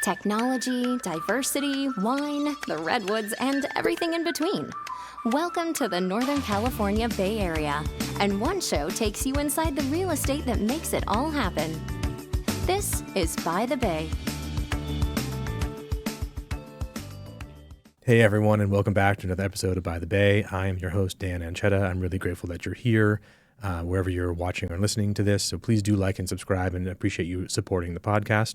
Technology, diversity, wine, the redwoods, and everything in between. Welcome to the Northern California Bay Area, and one show takes you inside the real estate that makes it all happen. This is By the Bay. Hey everyone, and welcome back to another episode of By the Bay. I am your host, Dan Ancheta. I'm really grateful that you're here, wherever you're watching or listening to this. So please do like and subscribe, and appreciate you supporting the podcast.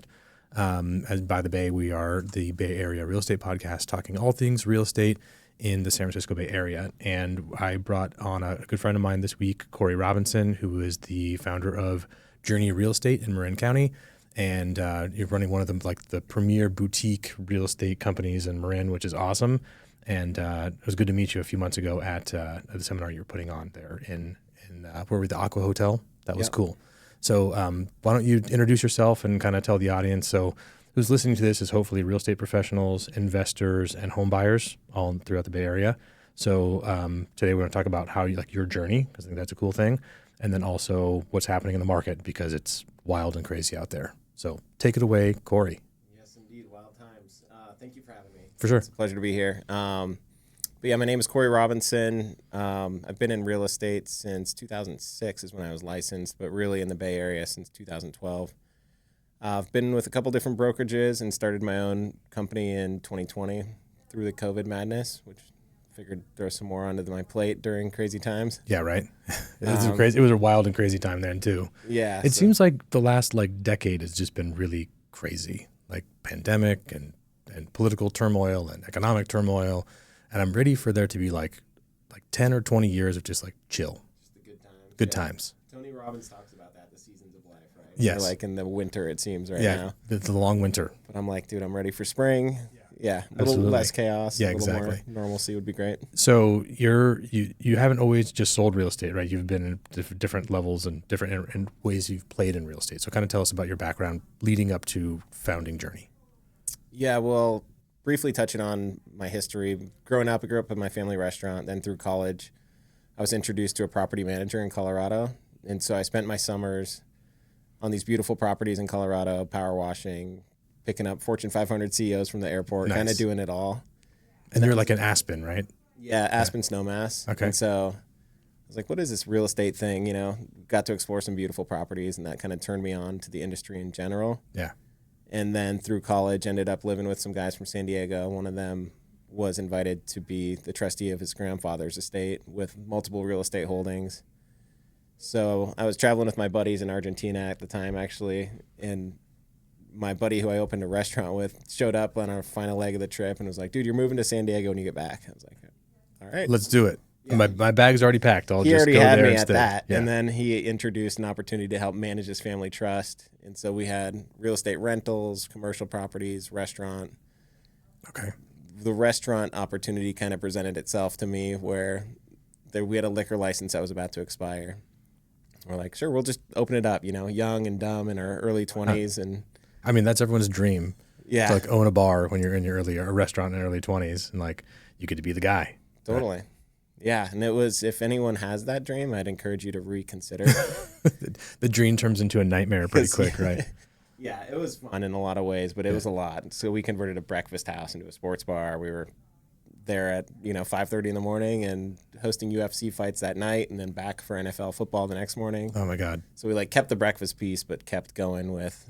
As By the Bay, we are the Bay Area real estate podcast, talking all things real estate in the San Francisco Bay Area. And I brought on a good friend of mine this week, Corey Robinson, who is the founder of Journey Real Estate in Marin County. And you're running one of them, like the premier boutique real estate companies in Marin, which is awesome. And it was good to meet you a few months ago at the seminar you were putting on there in where were we, the Aqua Hotel? That was cool. So why don't you introduce yourself and kind of tell the audience? So who's listening to this is hopefully real estate professionals, investors, and home buyers all throughout the Bay Area. So today we're going to talk about how you, like, your journey, because I think that's a cool thing, and then also what's happening in the market, because it's wild and crazy out there. So take it away, Corey. Yes, indeed. Wild times. Thank you for having me. For sure. It's a pleasure to be here. But yeah, my name is Corey Robinson. I've been in real estate since 2006 is when I was licensed, but really in the Bay Area since 2012. I've been with a couple different brokerages and started my own company in 2020 through the COVID madness, which figured throw some more onto my plate during crazy times. Yeah, right. It was a wild and crazy time then too. Yeah. It seems like the last decade has just been really crazy, like pandemic and political turmoil and economic turmoil. And I'm ready for there to be like 10 or 20 years of just chill. Just the good times. Good times. Tony Robbins talks about that, the seasons of life, right? Yes. We're in the winter, it seems, now. Yeah, the long winter. But I'm like, dude, I'm ready for spring. Yeah, a little Absolutely. less chaos. Yeah, a little exactly. more normalcy would be great. So you haven't always just sold real estate, right? You've been in different levels and different ways you've played in real estate. So kind of tell us about your background leading up to founding Journey. Yeah, well, briefly touching on my history. Growing up, I grew up in my family restaurant. Then through college, I was introduced to a property manager in Colorado. And so I spent my summers on these beautiful properties in Colorado, power washing, picking up Fortune 500 CEOs from the airport, Nice. kind of doing it all. And you're like in Aspen, right? Yeah, Aspen Snowmass. Okay. And so I was like, what is this real estate thing? Got to explore some beautiful properties, and that kind of turned me on to the industry in general. Yeah. And then through college, ended up living with some guys from San Diego. One of them was invited to be the trustee of his grandfather's estate with multiple real estate holdings. So I was traveling with my buddies in Argentina at the time, actually, and my buddy who I opened a restaurant with showed up on our final leg of the trip and was like, dude, you're moving to San Diego when you get back. I was like, all right. Let's do it. Yeah. My bag's already packed. I'll He just already go had there me instead. at that. Yeah. And then he introduced an opportunity to help manage his family trust. And so we had real estate rentals, commercial properties, restaurant. Okay. The restaurant opportunity kind of presented itself to me where we had a liquor license that was about to expire. We're like, sure, we'll just open it up, young and dumb in our early 20s. And I mean, that's everyone's dream. yeah, To own a bar when you're in your a restaurant in your early 20s, and you get to be the guy. totally. Yeah. And it was, if anyone has that dream, I'd encourage you to reconsider. The dream turns into a nightmare pretty quick, right? Yeah, it was fun in a lot of ways, but it was a lot. So we converted a breakfast house into a sports bar. We were there at 5:30 in the morning and hosting UFC fights that night, and then back for NFL football the next morning. Oh my God. So we kept the breakfast piece, but kept going with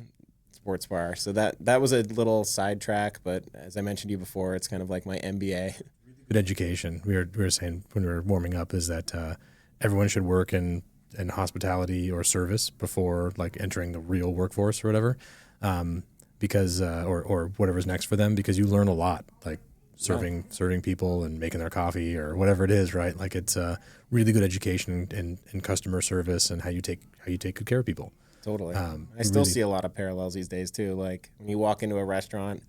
sports bar. So that was a little sidetrack, but as I mentioned to you before, it's kind of like my MBA. Good education. We were saying when we were warming up is that everyone should work in hospitality or service before entering the real workforce or whatever, because or whatever's next for them, because you learn a lot, serving people and making their coffee or whatever it is, right? It's a really good education in customer service and how you take good care of people. Totally. I still see a lot of parallels these days too. Like when you walk into a restaurant,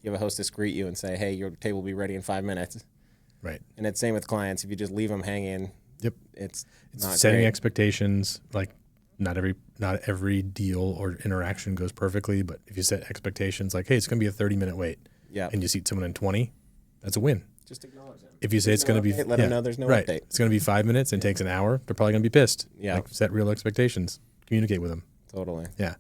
you have a hostess greet you and say, "Hey, your table will be ready in 5 minutes." Right. And it's same with clients. If you just leave them hanging, Yep. it's It's not setting great. expectations. Not every deal or interaction goes perfectly, but if you set expectations hey, it's going to be a 30-minute wait, Yeah. and you seat someone in 20, that's a win. Just acknowledge them. If you say it's going to be, Let them know there's no right, update. it's going to be 5 minutes and takes an hour, they're probably going to be pissed. Yeah. Set real expectations. Communicate with them. Totally. Yeah.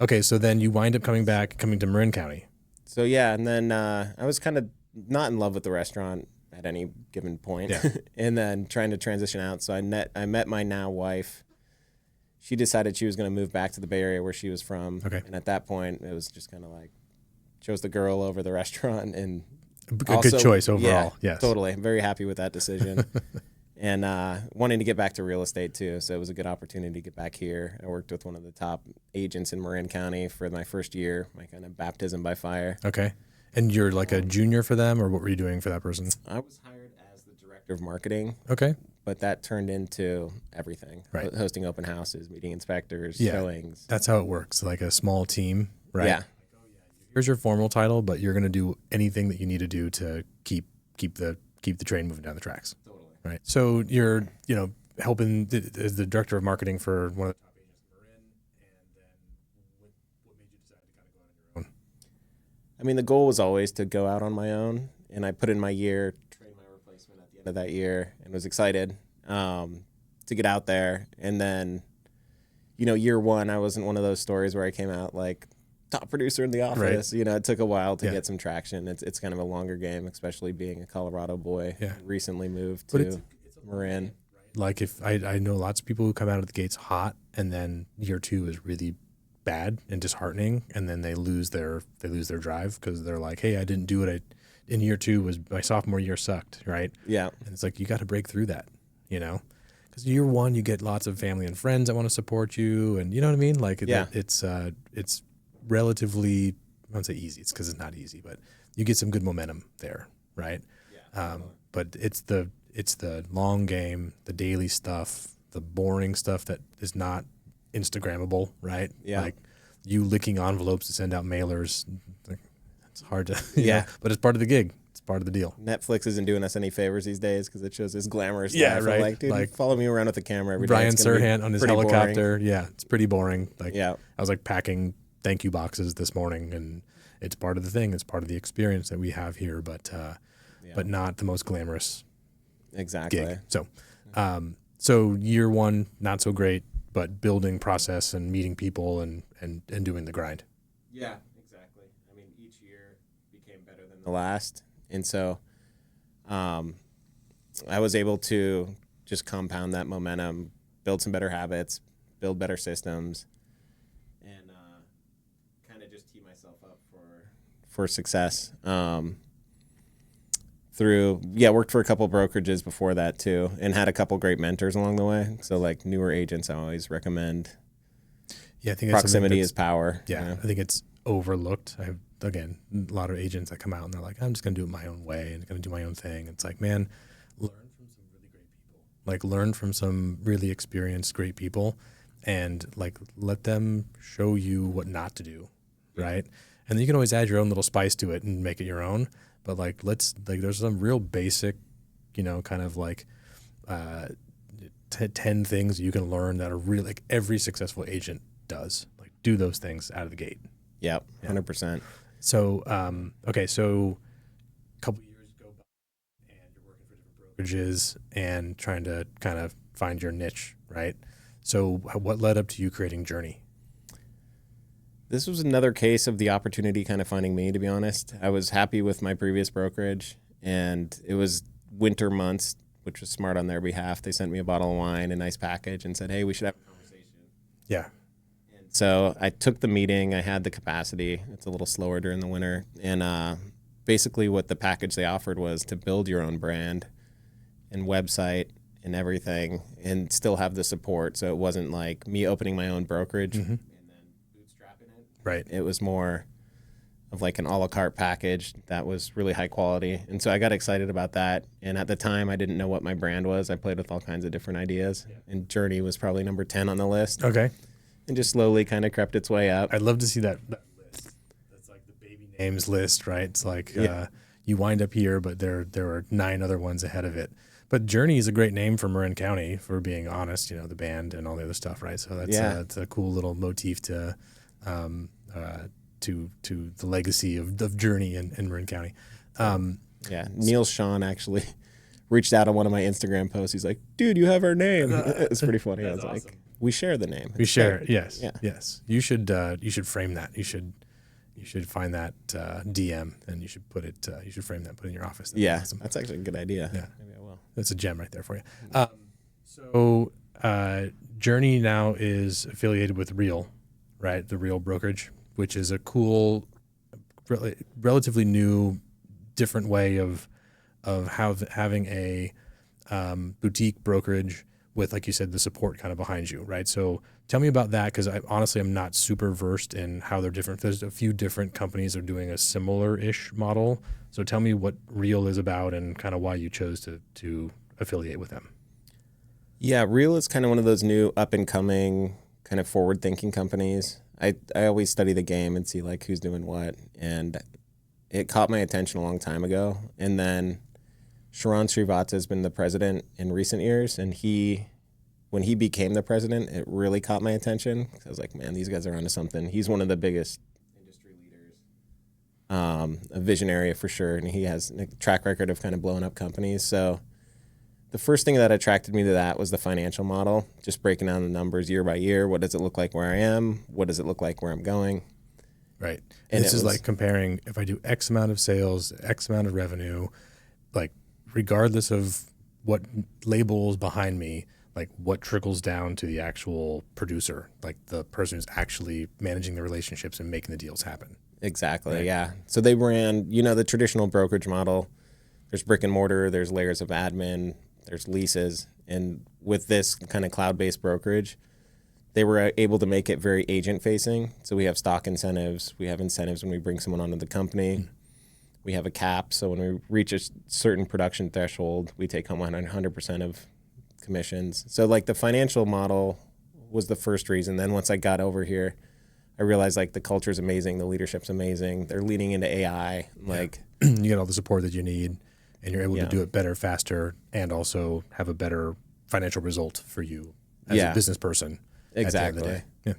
Okay, so then you wind up coming to Marin County. So yeah, and then I was kind of not in love with the restaurant at any given point, Yeah. and then trying to transition out. So I met my now wife. She decided she was going to move back to the Bay Area where she was from. Okay. And at that point, it was just kind of like chose the girl over the restaurant, and A good choice overall. Yeah, Yes. totally. I'm very happy with that decision. And wanting to get back to real estate too. So it was a good opportunity to get back here. I worked with one of the top agents in Marin County for my first year, my kind of baptism by fire. Okay. And you're like a junior for them, or what were you doing for that person? I was hired as the director of marketing, Okay. but that turned into everything. Right. Hosting open houses, meeting inspectors, Yeah. showings. That's how it works. Like a small team, right? Yeah. Here's your formal title, but you're going to do anything that you need to do to keep the train moving down the tracks. Totally. Right. So you're, helping as the director of marketing for one of the top agents in Marin, and then what made you decide to kind of go out on your own? I mean, the goal was always to go out on my own, and I put in my year, trained my replacement at the end of that year, and was excited to get out there. And then, year one, I wasn't one of those stories where I came out like top producer in the office. Right. It took a while to get some traction. It's kind of a longer game, especially being a Colorado boy. Yeah. Recently moved But to Marin. Like if I know lots of people who come out of the gates hot, and then year two is really bad and disheartening, and then they lose their drive because they're like, hey, I didn't do it. In year two was my sophomore year sucked, right? Yeah. And it's like you got to break through that, because year one you get lots of family and friends that want to support you, and you know what I mean. Like it's relatively, I won't say easy. It's because it's not easy, but you get some good momentum there, right? Yeah. But it's the long game, the daily stuff, the boring stuff that is not Instagrammable, right? Yeah. Like you licking envelopes to send out mailers. It's hard to, but it's part of the gig. It's part of the deal. Netflix isn't doing us any favors these days because it shows this glamorous Yeah, life. right. I'm like, dude, Like follow me around with a camera every day. Brian It's gonna be Serhant on his pretty helicopter. boring. Yeah, it's pretty boring. Like Yeah. I was like packing thank you boxes this morning, and it's part of the thing. It's part of the experience that we have here, but not the most glamorous Exactly. gig. So year one, not so great, but building process and meeting people and doing the grind. Yeah, exactly. I mean, each year became better than the last. And so I was able to just compound that momentum, build some better habits, build better systems, and kind of just tee myself up for success. Worked for a couple brokerages before that too, and had a couple great mentors along the way. So like newer agents, I always recommend. Yeah, I think that's Proximity is power. Yeah, I think it's overlooked. I have, again, a lot of agents that come out and they're like, I'm just going to do it my own way and going to do my own thing. It's like, man, learn from some really great people. Like learn from some really experienced, great people, and like let them show you what not to do, right? And then you can always add your own little spice to it and make it your own. But like, there's some real basic, kind of like 10 things you can learn that are really like every successful agent does. Like do those things out of the gate. Yep, 100%. So, so a couple of years go by and you're working for different brokerages and trying to kind of find your niche, right? So what led up to you creating Journey? This was another case of the opportunity kind of finding me, to be honest. I was happy with my previous brokerage, and it was winter months, which was smart on their behalf. They sent me a bottle of wine, a nice package, and said, hey, we should have a conversation. Yeah. And so I took the meeting. I had the capacity. It's a little slower during the winter. And basically what the package they offered was to build your own brand and website and everything and still have the support. So it wasn't like me opening my own brokerage. Mm-hmm. Right. It was more of like an a la carte package that was really high quality. And so I got excited about that. And at the time, I didn't know what my brand was. I played with all kinds of different ideas. Yeah. And Journey was probably number 10 on the list. Okay. And just slowly kind of crept its way up. I'd love to see that list. That's like the baby names list, right? It's like you wind up here, but there are 9 other ones ahead of it. But Journey is a great name for Marin County, for being honest, the band and all the other stuff, right? So that's a cool little motif to the legacy of Journey in Marin County. Neil Sean actually reached out on one of my Instagram posts. He's like, dude, you have our name. It's pretty funny. I was awesome. We share the name. We share. Yes. Yeah. Yes. You should frame that. You should find that DM and you should you should frame that, put it in your office. That'd be awesome. That's actually a good idea. Yeah. Maybe I will. That's a gem right there for you. So Journey now is affiliated with Real, right? The Real Brokerage, which is a cool, relatively new, different way of having a boutique brokerage with, like you said, the support kind of behind you, right? So tell me about that, because honestly, I'm not super versed in how they're different. There's a few different companies that are doing a similar-ish model. So tell me what Real is about and kind of why you chose to affiliate with them. Yeah, Real is kind of one of those new up-and-coming, kind of forward-thinking companies. I always study the game and see like who's doing what, and it caught my attention a long time ago. And then Sharon Srivatsa has been the president in recent years, and when he became the president, it really caught my attention. I was like, man, these guys are onto something. He's one of the biggest industry leaders, a visionary for sure, and he has a track record of kind of blowing up companies. So the first thing that attracted me to that was the financial model, just breaking down the numbers year by year. What does it look like where I am? What does it look like where I'm going? Right. And this is like comparing, if I do X amount of sales, X amount of revenue, like regardless of what labels behind me, like what trickles down to the actual producer, like the person who's actually managing the relationships and making the deals happen. Exactly, right? Yeah. So they ran, the traditional brokerage model. There's brick and mortar, there's layers of admin, there's leases. And with this kind of cloud-based brokerage, they were able to make it very agent-facing. So we have stock incentives. We have incentives when we bring someone onto the company. We have a cap. So when we reach a certain production threshold, we take home 100% of commissions. So like the financial model was the first reason. Then once I got over here, I realized like the culture is amazing. The leadership's amazing. They're leaning into AI. Like you get all the support that you need, and you're able to do it better, faster, and also have a better financial result for you as a business person. Exactly. At the end of the day. Yeah.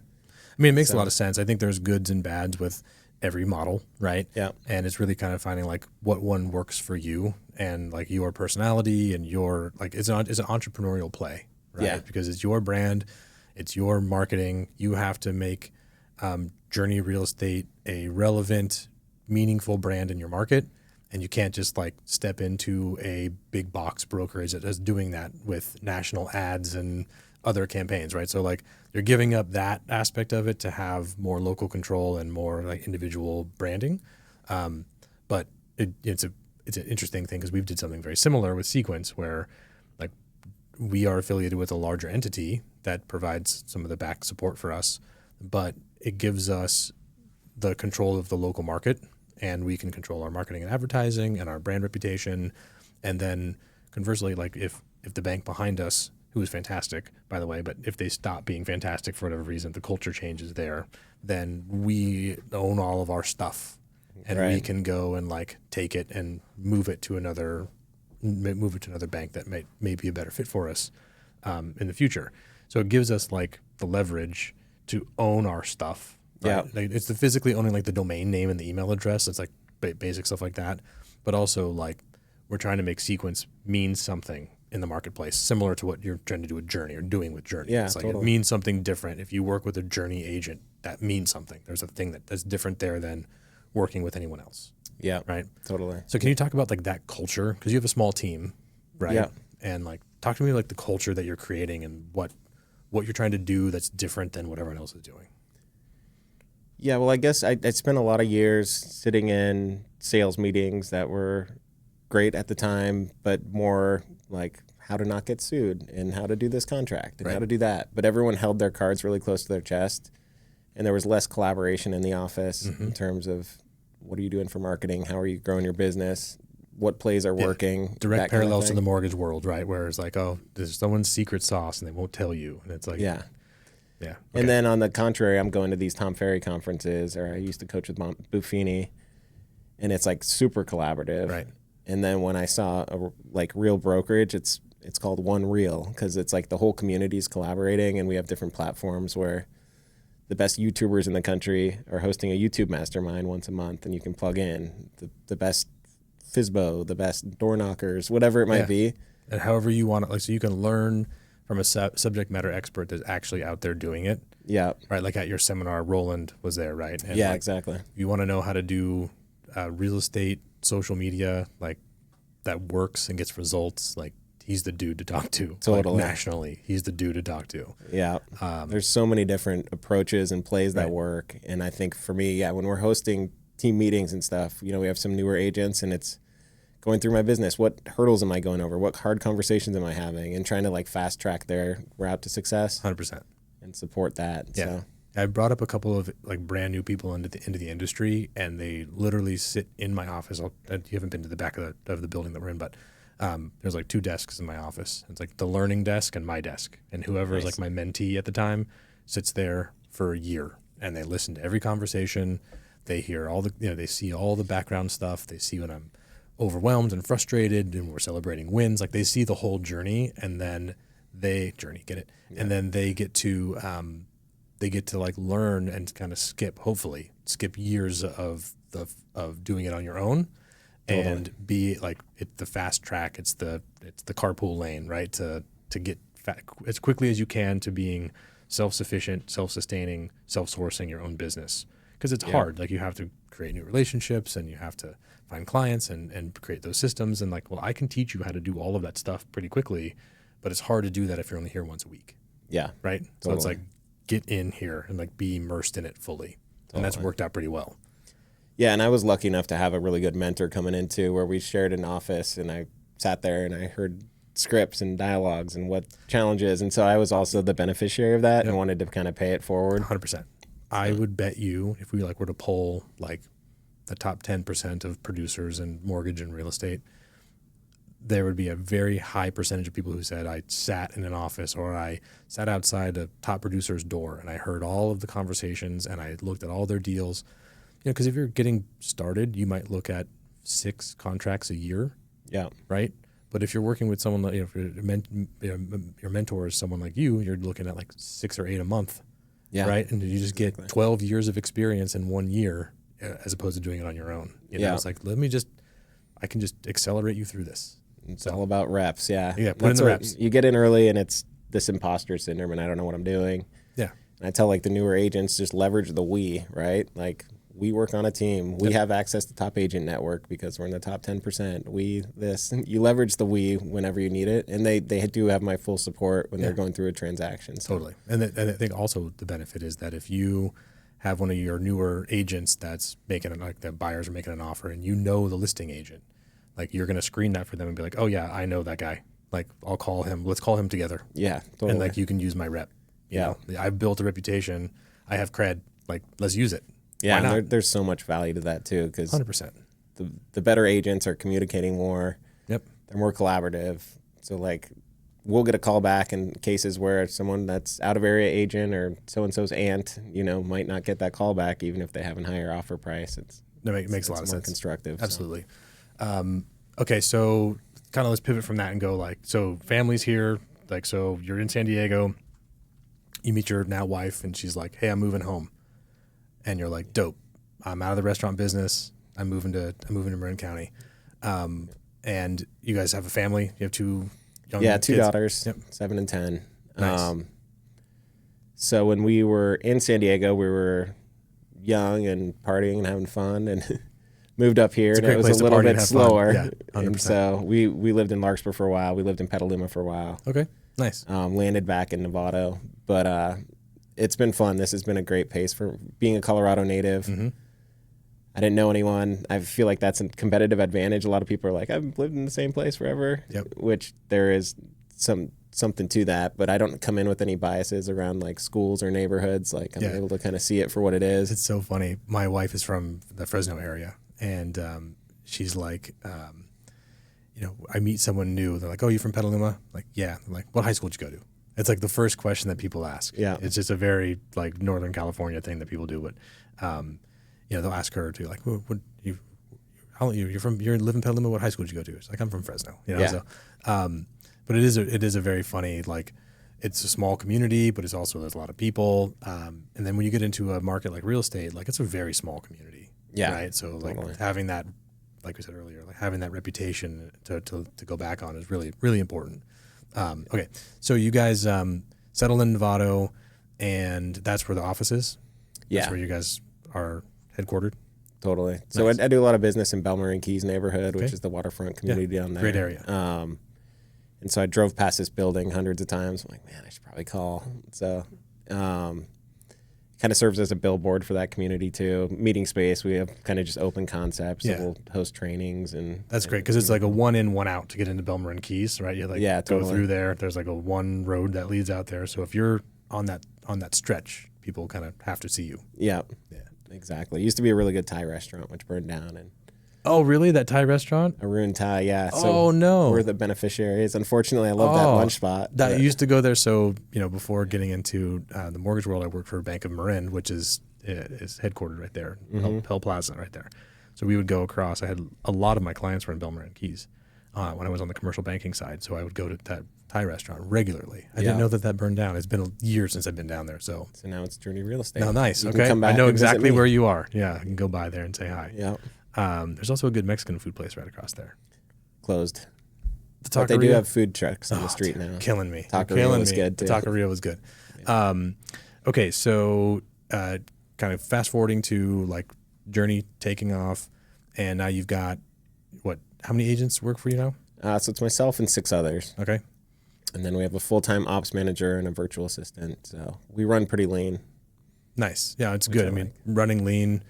I mean, it makes a lot of sense. I think there's goods and bads with every model, right? Yeah. And it's really kind of finding like what one works for you and like your personality and your, like, it's an entrepreneurial play, right? Yeah. Because it's your brand, it's your marketing. You have to make Journey Real Estate a relevant, meaningful brand in your market. And you can't just like step into a big box brokerage that is doing that with national ads and other campaigns, right? So like you're giving up that aspect of it to have more local control and more like individual branding. But it's an interesting thing because we've did something very similar with Sequence where like we are affiliated with a larger entity that provides some of the back support for us, but it gives us the control of the local market, and we can control our marketing and advertising and our brand reputation. And then conversely, like if the bank behind us, who is fantastic, by the way, but if they stop being fantastic for whatever reason, the culture changes there, then we own all of our stuff, and we can go and like take it and move it to another bank that may be a better fit for us in the future. So it gives us like the leverage to own our stuff. Right? Yeah, like, it's the physically owning like the domain name and the email address. It's like basic stuff like that, but also like we're trying to make Sequence mean something in the marketplace, similar to what you're trying to do with Journey or doing with Journey. Yeah, it's like totally. It means something different. If you work with a Journey agent, that means something. There's a thing that's different there than working with anyone else. Yeah, right. Totally. So can you talk about like that culture? Because you have a small team, right? Yeah. And like talk to me like the culture that you're creating and what you're trying to do that's different than what everyone else is doing. Yeah, well, I guess I spent a lot of years sitting in sales meetings that were great at the time, but more like how to not get sued and how to do this contract and how to do that. But everyone held their cards really close to their chest, and there was less collaboration in the office in terms of what are you doing for marketing? How are you growing your business? What plays are working? Direct parallels to the mortgage world, right? Where it's like, oh, there's someone's secret sauce and they won't tell you. And it's like, yeah. Okay. And then on the contrary, I'm going to these Tom Ferry conferences, or I used to coach with Buffini, and it's like super collaborative. Right. And then when I saw like Real Brokerage, it's called One Real because it's like the whole community is collaborating, and we have different platforms where the best YouTubers in the country are hosting a YouTube mastermind once a month, and you can plug in the best FSBO, the best door knockers, whatever it might be. And however you want it, like, so you can learn from a subject matter expert that's actually out there doing it. Yeah. Right. Like at your seminar, Roland was there, right? And yeah, like, exactly. if you want to know how to do real estate, social media, like that works and gets results, like he's the dude to talk to. Totally. Like, nationally, he's the dude to talk to. Yeah. There's so many different approaches and plays that work. And I think for me, when we're hosting team meetings and stuff, we have some newer agents, and it's going through my business. What hurdles am I going over? What hard conversations am I having? And trying to like fast track their route to success. 100%. And support that. Yeah. So. I brought up a couple of like brand new people into the industry, and they literally sit in my office. You haven't been to the back of the building that we're in, but there's like 2 desks in my office. It's like the learning desk and my desk, and whoever is like my mentee at the time sits there for a year, and they listen to every conversation. They hear all the, they see all the background stuff. They see when I'm overwhelmed and frustrated, and we're celebrating wins. Like they see the whole journey, and then and then they get to like learn and kind of skip years of doing it on your own. Totally. And be like the fast track. It's the carpool lane, right? To get as quickly as you can to being self-sufficient, self-sustaining, self-sourcing your own business. Because it's hard. Like you have to create new relationships, and you have to find clients and create those systems. And like, well, I can teach you how to do all of that stuff pretty quickly, but it's hard to do that if you're only here once a week. Yeah. Right. Totally. So it's like get in here and like be immersed in it fully. Totally. And that's worked out pretty well. Yeah, and I was lucky enough to have a really good mentor coming into where we shared an office, and I sat there and I heard scripts and dialogues and what challenges. And so I was also the beneficiary of that and wanted to kind of pay it forward. 100%. I would bet you if we like were to poll like the top 10% of producers in mortgage and real estate, there would be a very high percentage of people who said I sat in an office or I sat outside a top producer's door and I heard all of the conversations and I looked at all their deals. Because if you're getting started, you might look at 6 contracts a year. Yeah. Right. But if you're working with someone, if your mentor is someone like you're looking at like 6 or 8 a month. Yeah. Right. And you just get 12 years of experience in 1 year as opposed to doing it on your own. It's like, I can just accelerate you through this. It's all about reps. Yeah. Yeah. Put in the reps. You get in early and it's this imposter syndrome and I don't know what I'm doing. Yeah. And I tell like the newer agents, just leverage the we, right? Like we work on a team. We have access to top agent network because we're in the top 10%. You leverage the we whenever you need it. And they do have my full support when they're going through a transaction. So. Totally. And I think also the benefit is that if you have one of your newer agents that's making the buyers are making an offer and the listing agent, like you're going to screen that for them and be like, oh yeah, I know that guy. Like I'll call him. Let's call him together. Yeah. Totally. And like you can use my rep. I've built a reputation. I have cred. Like let's use it. Yeah, and there's so much value to that too, because 100%. The better agents are communicating more. Yep, they're more collaborative. So like, we'll get a call back in cases where someone that's out of area agent or so and so's aunt, might not get that call back even if they have a higher offer price. It makes a lot of sense. Constructive. Absolutely. So. Okay, so kind of let's pivot from that and go so family's here. So you're in San Diego. You meet your now wife, and she's like, "Hey, I'm moving home." And you're like, dope. I'm out of the restaurant business. I'm moving to Marin County. And you guys have a family. You have 2 young kids. 2 daughters, 7 and 10. Nice. So when we were in San Diego, we were young and partying and having fun, and moved up here, and it was a little bit slower. Yeah, 100%. And so we lived in Larkspur for a while. We lived in Petaluma for a while. Okay, nice. Landed back in Novato, but it's been fun. This has been a great pace for being a Colorado native. Mm-hmm. I didn't know anyone. I feel like that's a competitive advantage. A lot of people are like, I've lived in the same place forever, which there is something to that, but I don't come in with any biases around like schools or neighborhoods. Like I'm able to kind of see it for what it is. It's so funny. My wife is from the Fresno area, and she's like, I meet someone new. They're like, oh, you from Petaluma? Like, yeah. I'm like, what high school did you go to? It's like the first question that people ask. Yeah. It's just a very like Northern California thing that people do. But, they'll ask her to like, you live in Petaluma? What high school did you go to? It's like, I'm from Fresno. So, but it is a very funny, like it's a small community, but it's also, there's a lot of people. And then when you get into a market like real estate, like it's a very small community. Yeah. Right. So like having that, like we said earlier, like having that reputation to go back on is really, really important. Okay, so you guys settled in Novato, and that's where the office is? Yeah. That's where you guys are headquartered? Totally. So Nice. I do a lot of business in Marin Keys neighborhood, Okay. which is the waterfront community down there. Great area. And so I drove past this building hundreds of times. I'm like, man, I should probably call. So kind of serves as a billboard for that community too. Meeting space. We have kind of just open concepts. Yeah. So we'll host trainings. And That's great because it's like a one in, one out to get into Marin Keys, right? You Yeah, go totally. through there. There's like a one road that leads out there. So if you're on that stretch, people kind of have to see you. Yeah, Yeah. exactly. It used to be a really good Thai restaurant, which burned down. And Oh, really? That Thai restaurant? Arun Thai, yeah. So Oh, no. we're the beneficiaries. Unfortunately, I love that lunch spot. That but- used to go there. So, before getting into the mortgage world, I worked for Bank of Marin, which is headquartered right there, Pell Plaza right there. So we would go across. I had a lot of my clients were in Marin Keys when I was on the commercial banking side. So I would go to that Thai restaurant regularly. I didn't know that burned down. It's been years since I've been down there. So now it's Journey Real Estate. no, nice. You can Okay. come back I know and visit exactly me. where you are. Yeah. I can go by there and say hi. Yeah, There's also a good Mexican food place right across there. closed. The But they do Taqueria? have food trucks on the street now. Killing me. Taqueria Killing was me. good, too. The Taqueria was good. Okay, so kind of fast forwarding to like Journey taking off, and now you've got how many agents work for you now? So it's myself and 6 others. Okay. And then we have a full-time ops manager and a virtual assistant. So we run pretty lean. Nice. Yeah, it's good. I mean, running lean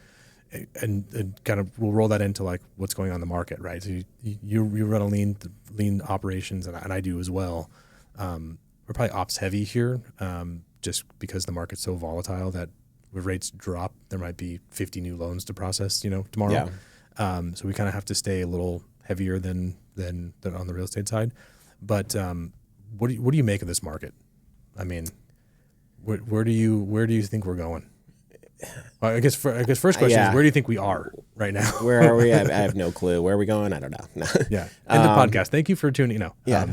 and kind of we'll roll that into like what's going on in the market, right? So you run a lean operations, and I do as well. We're probably ops heavy here, just because the market's so volatile that when rates drop, there might be 50 new loans to process, tomorrow. Yeah. So we kind of have to stay a little heavier than on the real estate side. But what do you make of this market? I mean, where do you think we're going? Well, I guess first question is, where do you think we are right now? Where are we? I have no clue. Where are we going? I don't know. No. Yeah. End the podcast. Thank you for tuning. Yeah.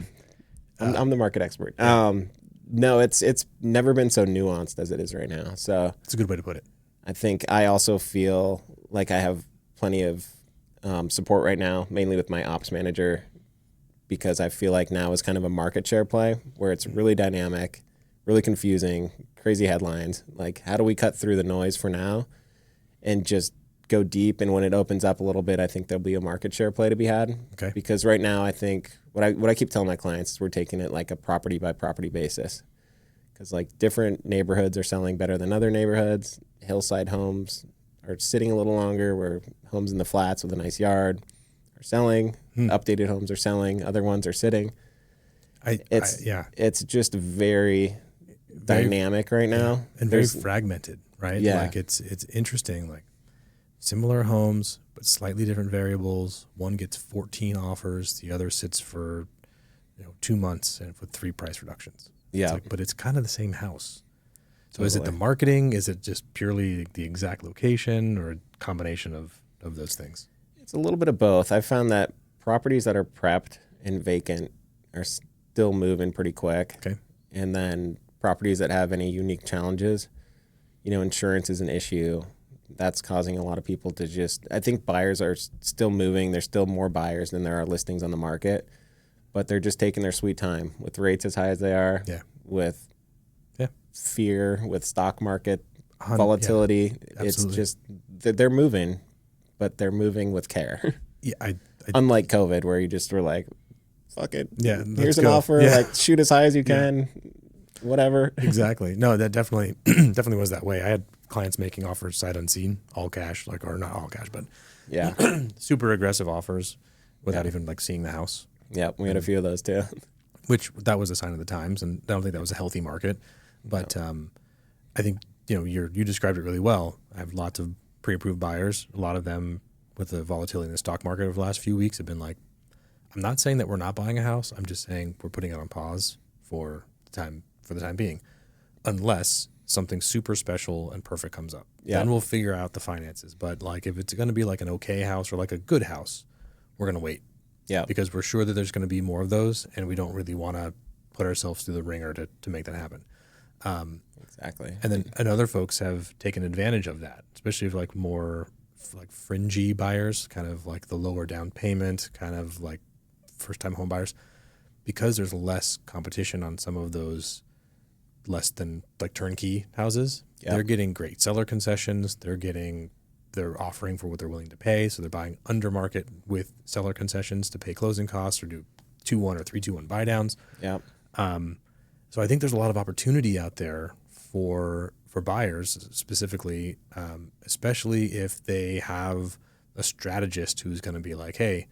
I'm the market expert. No, it's never been so nuanced as it is right now. So it's a good way to put it. I think I also feel like I have plenty of support right now, mainly with my ops manager, because I feel like now is kind of a market share play where it's really dynamic, really confusing, crazy headlines. Like, how do we cut through the noise for now and just go deep? And when it opens up a little bit, I think there'll be a market share play to be had. Okay. Because right now, I think what I keep telling my clients is we're taking it like a property by property basis. Because like different neighborhoods are selling better than other neighborhoods. Hillside homes are sitting a little longer, where homes in the flats with a nice yard are selling. Updated homes are selling. Other ones are sitting. It's just very dynamic right now. And very fragmented, right? Yeah. Like it's interesting, like similar homes, but slightly different variables. One gets 14 offers. The other sits for 2 months and with 3 price reductions. Yeah. But it's kind of the same house. So is it the Totally. marketing? Is it just purely the exact location, or a combination of those things? It's a little bit of both. I've found that properties that are prepped and vacant are still moving pretty quick. Okay. And then properties that have any unique challenges, insurance is an issue. That's causing a lot of people to I think buyers are still moving. There's still more buyers than there are listings on the market, but they're just taking their sweet time with rates as high as they are, with fear, with stock market volatility. It's just, they're moving, but they're moving with care. Yeah. Unlike COVID, where you just were like, fuck it. Yeah, Here's an go. offer. Yeah. Like, shoot as high as you can. Whatever. Exactly. No, that definitely was that way. I had clients making offers sight unseen, all cash, or not all cash, but Yeah. super aggressive offers without even seeing the house. Yeah. We had a few of those too. Which that was a sign of the times, and I don't think that was a healthy market. But I think you described it really well. I have lots of pre-approved buyers. A lot of them, with the volatility in the stock market over the last few weeks, have been like, I'm not saying that we're not buying a house. I'm just saying we're putting it on pause for the time being, unless something super special and perfect comes up. Yeah. Then we'll figure out the finances. But like if it's going to be like an okay house or like a good house, we're going to wait. Yeah. Because we're sure that there's going to be more of those, and we don't really want to put ourselves through the ringer to make that happen. Exactly. And other folks have taken advantage of that, especially if like more like fringy buyers, kind of like the lower down payment, kind of like first time home buyers. because there's less competition on some of those less than like turnkey houses, they're getting great seller concessions. They're offering for what they're willing to pay. So they're buying under market with seller concessions to pay closing costs or do 2-1 or 3-2-1 buy downs. Yeah. So I think there's a lot of opportunity out there for buyers specifically, especially if they have a strategist who's going to be like, hey,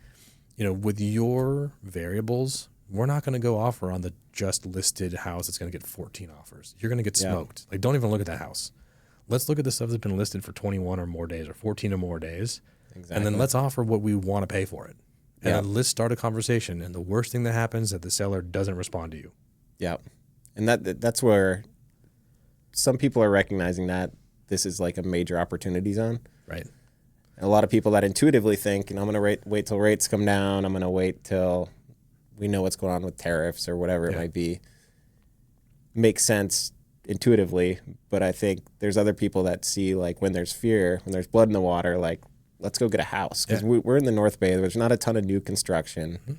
with your variables, we're not going to go offer on the just listed house that's going to get 14 offers. You're going to get smoked. Like, don't even look at that house. Let's look at the stuff that's been listed for 21 or more days or 14 or more days. Exactly. And then let's offer what we want to pay for it. And then let's start a conversation. And the worst thing that happens is that the seller doesn't respond to you. Yeah. And that's where some people are recognizing that this is like a major opportunity zone. Right. And a lot of people that intuitively think, I'm going to wait till rates come down. I'm going to wait till we know what's going on with tariffs or whatever it might be. Makes sense intuitively, but I think there's other people that see, like, when there's fear, when there's blood in the water, like, let's go get a house. Because we're in the North Bay. There's not a ton of new construction. Mm-hmm.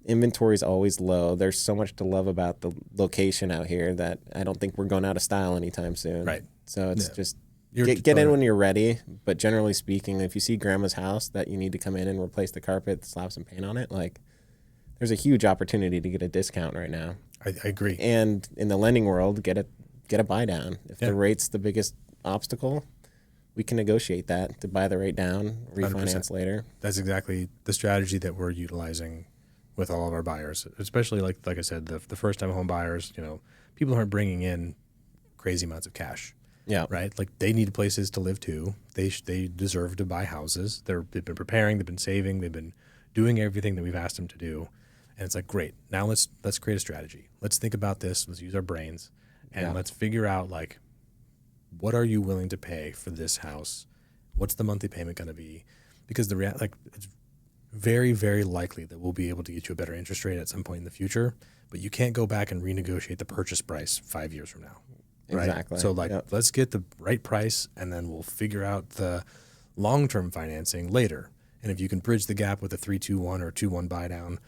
Inventory is always low. There's so much to love about the location out here that I don't think we're going out of style anytime soon. Right. So it's just get in when you're ready. But generally speaking, if you see grandma's house that you need to come in and replace the carpet, slap some paint on it, like, there's a huge opportunity to get a discount right now. I agree. And in the lending world, get a buy down. If the rate's the biggest obstacle, we can negotiate that to buy the rate down, refinance 100%. Later. That's exactly the strategy that we're utilizing with all of our buyers, especially like I said, the first time home buyers. People aren't bringing in crazy amounts of cash. Yeah. Right. Like, they need places to live too. They deserve to buy houses. They've been preparing. They've been saving. They've been doing everything that we've asked them to do. And it's like, great. Now let's create a strategy. Let's think about this. Let's use our brains, and let's figure out, like, what are you willing to pay for this house? What's the monthly payment going to be? Because it's very, very likely that we'll be able to get you a better interest rate at some point in the future, but you can't go back and renegotiate the purchase price 5 years from now. Right? Exactly. So let's get the right price, and then we'll figure out the long-term financing later. And if you can bridge the gap with a 3-2-1 or 2-1 buy down,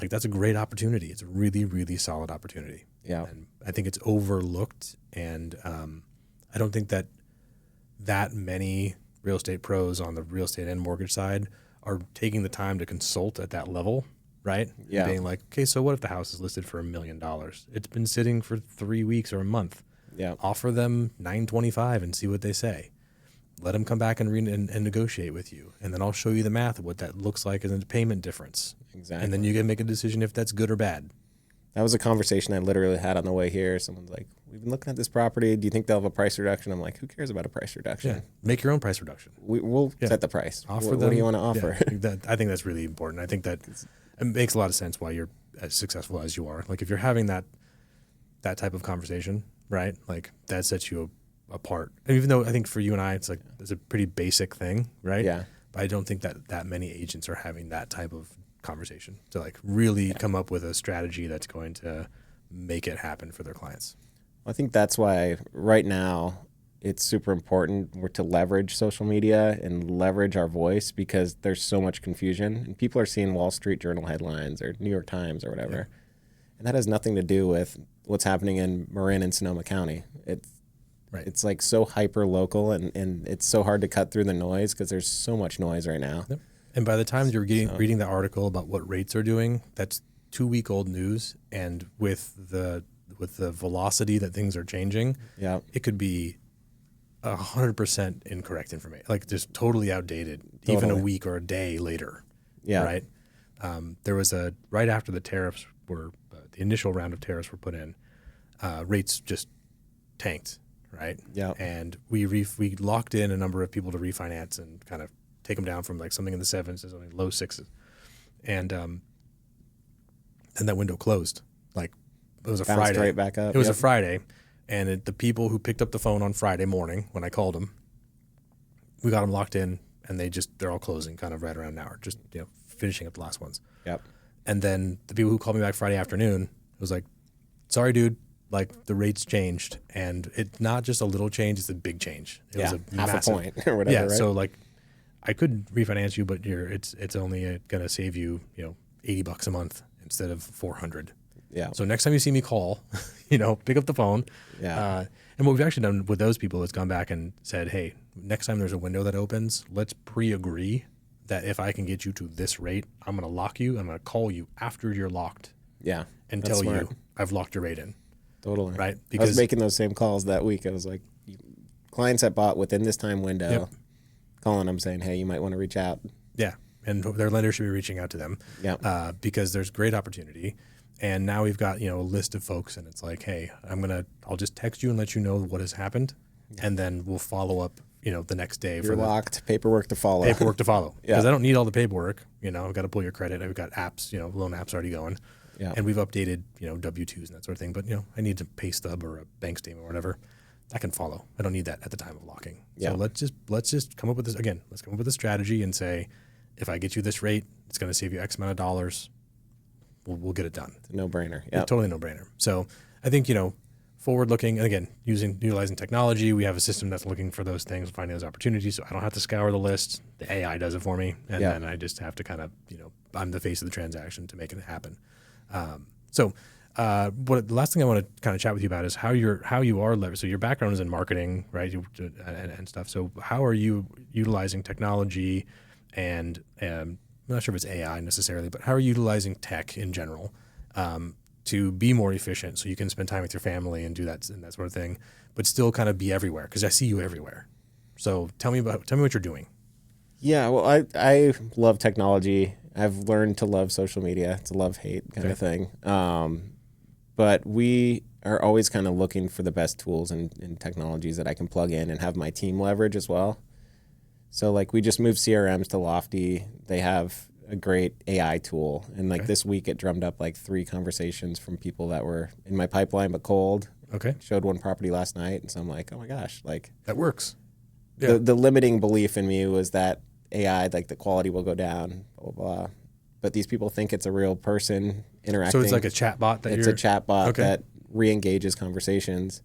that's a great opportunity. It's a really, really solid opportunity. Yeah. And I think it's overlooked, and I don't think that many real estate pros on the real estate and mortgage side are taking the time to consult at that level, right? Yeah. And being like, okay, so what if the house is listed for $1 million? It's been sitting for 3 weeks or a month. Yeah. Offer them $925 and see what they say. Let them come back and negotiate with you, and then I'll show you the math of what that looks like as a payment difference. Exactly. And then you can make a decision if that's good or bad. That was a conversation I literally had on the way here. Someone's like, we've been looking at this property. Do you think they'll have a price reduction? I'm like, who cares about a price reduction? Yeah. Make your own price reduction. We'll set the price. Offer what do you want to offer? Yeah. I think that's really important. I think that it makes a lot of sense why you're as successful as you are. Like, if you're having that type of conversation, right? Like, that sets you apart. And even though I think for you and I, it's a pretty basic thing, right? Yeah. But I don't think that many agents are having that type of conversation to, like, really come up with a strategy that's going to make it happen for their clients. I think that's why right now it's super important to leverage social media and leverage our voice, because there's so much confusion, and people are seeing Wall Street Journal headlines or New York Times or whatever. Yeah. And that has nothing to do with what's happening in Marin and Sonoma County. It's like so hyper local, and it's so hard to cut through the noise because there's so much noise right now. Yep. And by the time you're reading the article about what rates are doing, that's 2-week-old news. And with the velocity that things are changing, it could be 100% incorrect information, like just totally outdated, even a week or a day later. Yeah. Right. There was right after the tariffs were the initial round of tariffs were put in, rates just tanked. Right. Yeah. And we locked in a number of people to refinance and kind of take them down from like something in the 7s to something low 6s, and that window closed. Like, it was a Bounced Friday. Right back up. It was a Friday, and the people who picked up the phone on Friday morning when I called them, we got them locked in, and they're all closing kind of right around an hour, just finishing up the last ones. Yep. And then the people who called me back Friday afternoon, it was like, sorry, dude. Like, the rates changed, and it's not just a little change; it's a big change. It was a half massive, a point or whatever. Yeah, right? so like, I could refinance you, but it's only going to save you $80 a month instead of 400. Yeah. So next time you see me call, pick up the phone. Yeah. And what we've actually done with those people is gone back and said, hey, next time there's a window that opens, let's pre-agree that if I can get you to this rate, I'm going to lock you. I'm going to call you after you're locked. Yeah. And tell you I've locked your rate in. Totally. Right. Because I was making those same calls that week. I was like, clients that bought within this time window, calling them saying, hey, you might want to reach out. Yeah. And their lender should be reaching out to them. Yeah. Because there's great opportunity. And now we've got, a list of folks, and it's like, hey, I'll just text you and let you know what has happened. Yeah. And then we'll follow up, the next day. You're locked. Paperwork to follow. Because I don't need all the paperwork. I've got to pull your credit. I've got apps, loan apps already going. Yeah. And we've updated, W-2s and that sort of thing. But, I need a pay stub or a bank statement or whatever. I can follow. I don't need that at the time of locking. Yeah. So let's just come up with this. Again, let's come up with a strategy and say, if I get you this rate, it's going to save you X amount of dollars. We'll get it done. It's a no-brainer. Yeah, totally no-brainer. So I think, forward-looking, and again, utilizing technology, we have a system that's looking for those things, finding those opportunities, so I don't have to scour the list. The AI does it for me, and then I just have to kind of, I'm the face of the transaction to make it happen. The last thing I want to kind of chat with you about is how you are leveraged. So your background is in marketing, right, and stuff. So how are you utilizing technology and I'm not sure if it's AI necessarily, but how are you utilizing tech in general to be more efficient so you can spend time with your family and do that and that sort of thing, but still kind of be everywhere? Because I see you everywhere. So tell me what you're doing. Yeah, well, I love technology. I've learned to love social media. It's a love-hate kind of thing. But we are always kind of looking for the best tools and technologies that I can plug in and have my team leverage as well. So like we just moved CRMs to Lofty. They have a great AI tool. And this week it drummed up 3 conversations from people that were in my pipeline but cold. Okay. Showed one property last night. And so I'm like, oh my gosh, that works. Yeah. The limiting belief in me was that AI, the quality will go down, blah, blah, blah. But these people think it's a real person interacting. So it's like a chat bot It's a chat bot that re-engages conversations.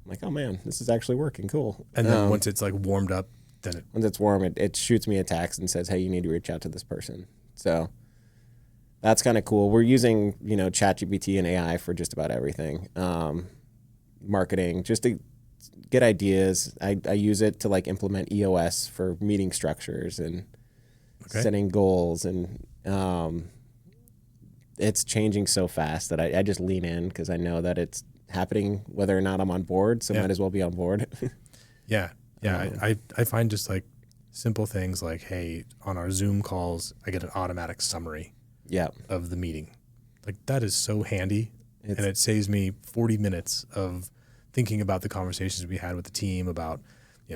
I'm like, oh man, this is actually working. Cool. And then once it's warmed up, once it's warm, it shoots me a text and says, hey, you need to reach out to this person. So that's kind of cool. We're using, ChatGPT and AI for just about everything. Marketing, just to get ideas. I use it to implement EOS for meeting structures and setting goals. And it's changing so fast that I just lean in because I know that it's happening whether or not I'm on board. So might as well be on board. Yeah. Yeah, I find just simple things like, hey, on our Zoom calls, I get an automatic summary of the meeting. That is so handy, and it saves me 40 minutes of thinking about the conversations we had with the team about,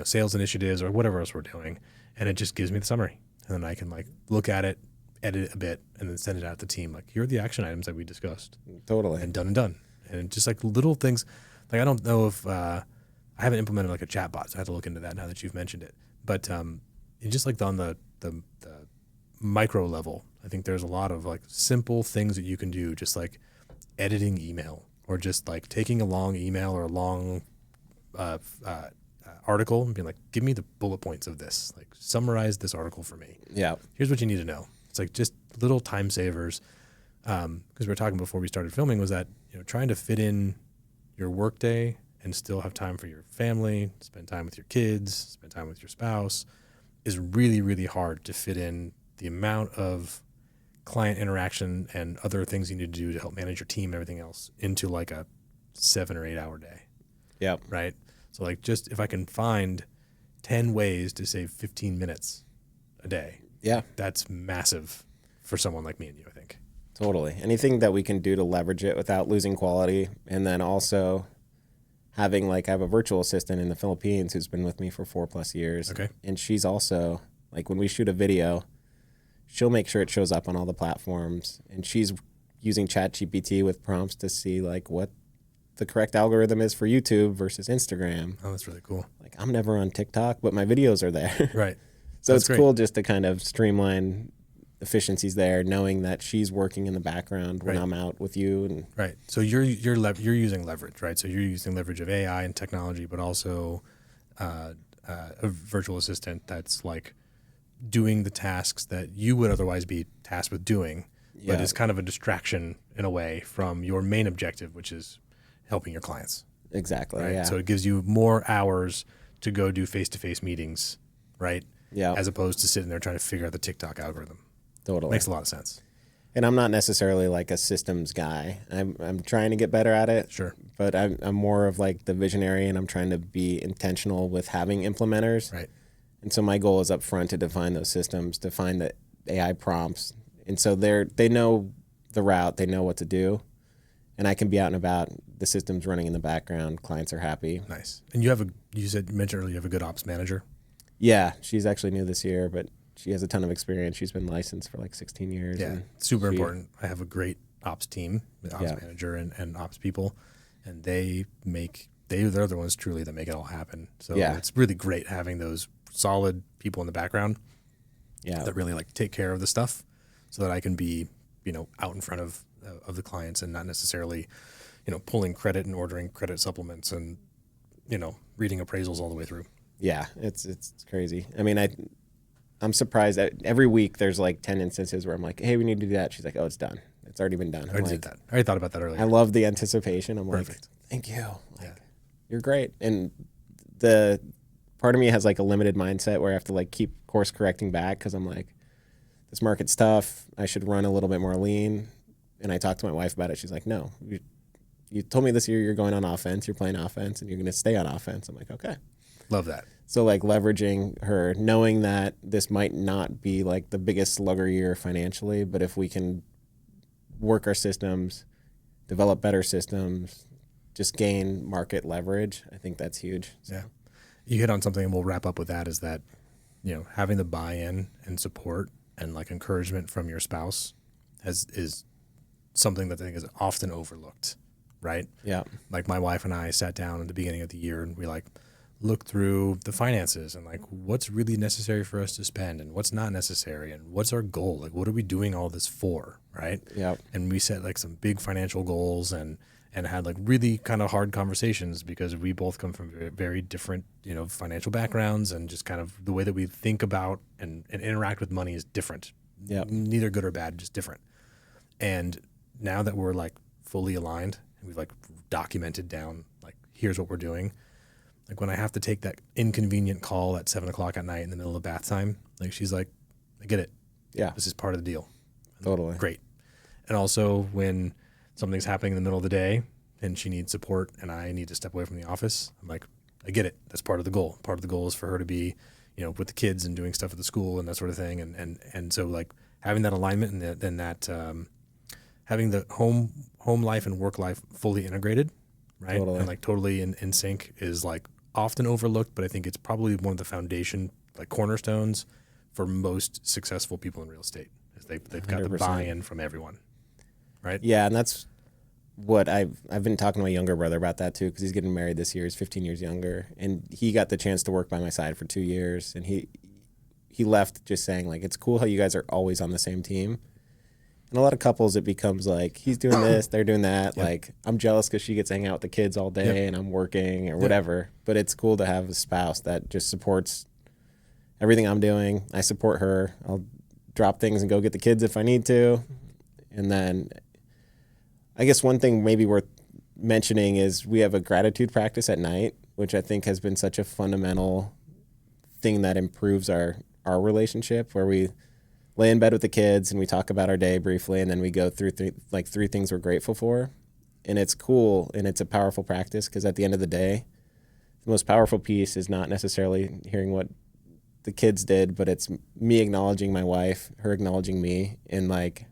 sales initiatives or whatever else we're doing, and it just gives me the summary. And then I can look at it, edit it a bit, and then send it out to the team. Here are the action items that we discussed. Totally. And done. And just little things. I don't know if... I haven't implemented a chat bot, so I have to look into that now that you've mentioned it. But just on the micro level, I think there's a lot of simple things that you can do, just editing email or just taking a long email or a long article and being give me the bullet points of this, summarize this article for me. Yeah. Here's what you need to know. It's just little time savers. Because we were talking before we started filming was that, trying to fit in your workday and still have time for your family, spend time with your kids, spend time with your spouse, is really, really hard to fit in the amount of client interaction and other things you need to do to help manage your team and everything else into a 7 or 8 hour day. Yeah. Right? So just if I can find 10 ways to save 15 minutes a day, that's massive for someone like me and you, I think. Totally. Anything that we can do to leverage it without losing quality, and then also having I have a virtual assistant in the Philippines who's been with me for 4+ years. Okay. And she's also when we shoot a video, she'll make sure it shows up on all the platforms, and she's using ChatGPT with prompts to see what the correct algorithm is for YouTube versus Instagram. Oh, that's really cool. I'm never on TikTok, but my videos are there. Right. So that's cool just to kind of streamline efficiencies there, knowing that she's working in the background when I'm out with you. And right. So you're using leverage, right? So you're using leverage of AI and technology, but also a virtual assistant that's doing the tasks that you would otherwise be tasked with doing, but is kind of a distraction in a way from your main objective, which is helping your clients. Exactly. Right? Yeah. So it gives you more hours to go do face-to-face meetings, right? Yeah. As opposed to sitting there trying to figure out the TikTok algorithm. Totally. Makes a lot of sense. And I'm not necessarily like a systems guy. I'm trying to get better at it. Sure. But I'm more of like the visionary, and I'm trying to be intentional with having implementers. Right. And so my goal is up front to define those systems, to find the AI prompts. And so they know the route, they know what to do. And I can be out and about, the system's running in the background, clients are happy. Nice. And you mentioned earlier you have a good ops manager. Yeah, she's actually new this year, but she has a ton of experience. She's been licensed for like 16 years. Yeah, super important. I have a great ops team, ops manager and ops people, and they're the ones truly that make it all happen. So it's really great having those solid people in the background that really like take care of the stuff so that I can be, out in front of the clients and not necessarily, pulling credit and ordering credit supplements and, reading appraisals all the way through. Yeah, it's crazy. I mean, I'm surprised that every week there's like 10 instances where I'm like, hey, we need to do that. She's like, oh, it's done. It's already been done. I already did that. I already thought about that earlier. I love the anticipation. I'm Perfect. like, thank you. You're great. And the part of me has like a limited mindset where I have to like keep course correcting back because I'm like, this market's tough. I should run a little bit more lean. And I talked to my wife about it. She's like, no, you told me this year you're going on offense. You're playing offense and you're going to stay on offense. I'm like, okay. Love that. So like leveraging her, knowing that this might not be like the biggest slugger year financially, but if we can work our systems, develop better systems, just gain market leverage, I think that's huge. So. Yeah. You hit on something, and we'll wrap up with that, is that, having the buy-in and support and like encouragement from your spouse is something that I think is often overlooked, right? Yeah. Like my wife and I sat down at the beginning of the year and we like look through the finances and like what's really necessary for us to spend and what's not necessary and what's our goal, like what are we doing all this for, right? Yeah. And we set like some big financial goals and had like really kind of hard conversations because we both come from very, very different financial backgrounds, and just kind of the way that we think about and interact with money is different. Yeah. Neither good or bad, just different. And now that we're like fully aligned and we've like documented down like here's what we're doing, like when I have to take that inconvenient call at 7:00 at night in the middle of bath time, like she's like, I get it. Yeah. This is part of the deal. Totally. Great. And also when something's happening in the middle of the day and she needs support and I need to step away from the office, I'm like, I get it. That's part of the goal. Part of the goal is for her to be, with the kids and doing stuff at the school and that sort of thing. And so like having that alignment and then that having the home life and work life fully integrated, right? Totally. And like totally in sync is like often overlooked, but I think it's probably one of the foundation, like cornerstones for most successful people in real estate. Is they've got the 100%. buy-in from everyone, right? Yeah, and that's what I've been talking to my younger brother about that too, because he's getting married this year. He's 15 years younger, and he got the chance to work by my side for 2 years, and he left just saying like, it's cool how you guys are always on the same team. And a lot of couples, it becomes like, he's doing this, they're doing that. Yep. Like, I'm jealous because she gets to hang out with the kids all day and I'm working or whatever. But it's cool to have a spouse that just supports everything I'm doing. I support her. I'll drop things and go get the kids if I need to. And then I guess one thing maybe worth mentioning is we have a gratitude practice at night, which I think has been such a fundamental thing that improves our relationship, where we lay in bed with the kids and we talk about our day briefly, and then we go through three things we're grateful for. And it's cool and it's a powerful practice, because at the end of the day, the most powerful piece is not necessarily hearing what the kids did, but it's me acknowledging my wife, her acknowledging me. And like,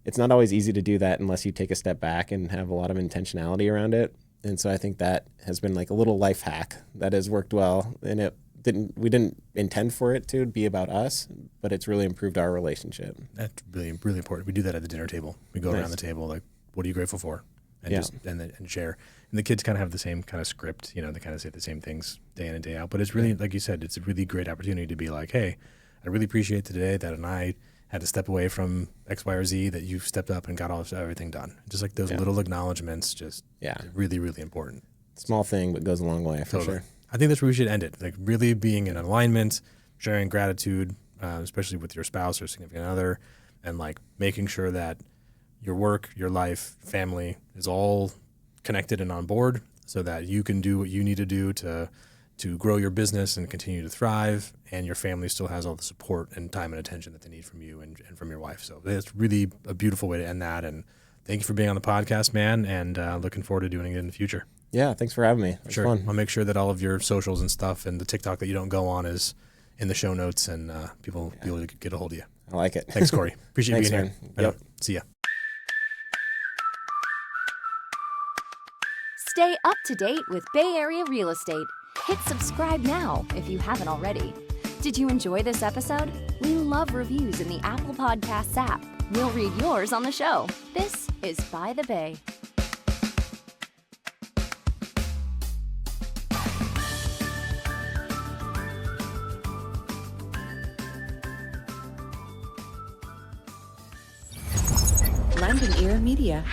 it's not always easy to do that unless you take a step back and have a lot of intentionality around it. And so I think that has been like a little life hack that has worked well. And we didn't intend for it to be about us, but it's really improved our relationship. That's really, really important. We do that at the dinner table. We go around the table, like, what are you grateful for? And and share. And the kids kind of have the same kind of script, they kind of say the same things day in and day out. But it's really, like you said, it's a really great opportunity to be like, hey, I really appreciate today that I had to step away from X, Y, or Z, that you've stepped up and got everything done. Just like those little acknowledgements, really, really important. Small thing, but goes a long way for sure. I think that's where we should end it. Like really being in alignment, sharing gratitude, especially with your spouse or significant other, and like making sure that your work, your life, family is all connected and on board so that you can do what you need to do to grow your business and continue to thrive, and your family still has all the support and time and attention that they need from you and from your wife. So it's really a beautiful way to end that. And thank you for being on the podcast, man, and looking forward to doing it in the future. Yeah, thanks for having me. It was Sure. fun. I'll make sure that all of your socials and stuff and the TikTok that you don't go on is in the show notes, and people will be able to get a hold of you. I like it. Thanks, Corey. Appreciate Thanks, being man. here. Yep. Right on. See ya. Stay up to date with Bay Area real estate. Hit subscribe now if you haven't already. Did you enjoy this episode? We love reviews in the Apple Podcasts app. We'll read yours on the show. This is By the Bay. Lend an Ear Media.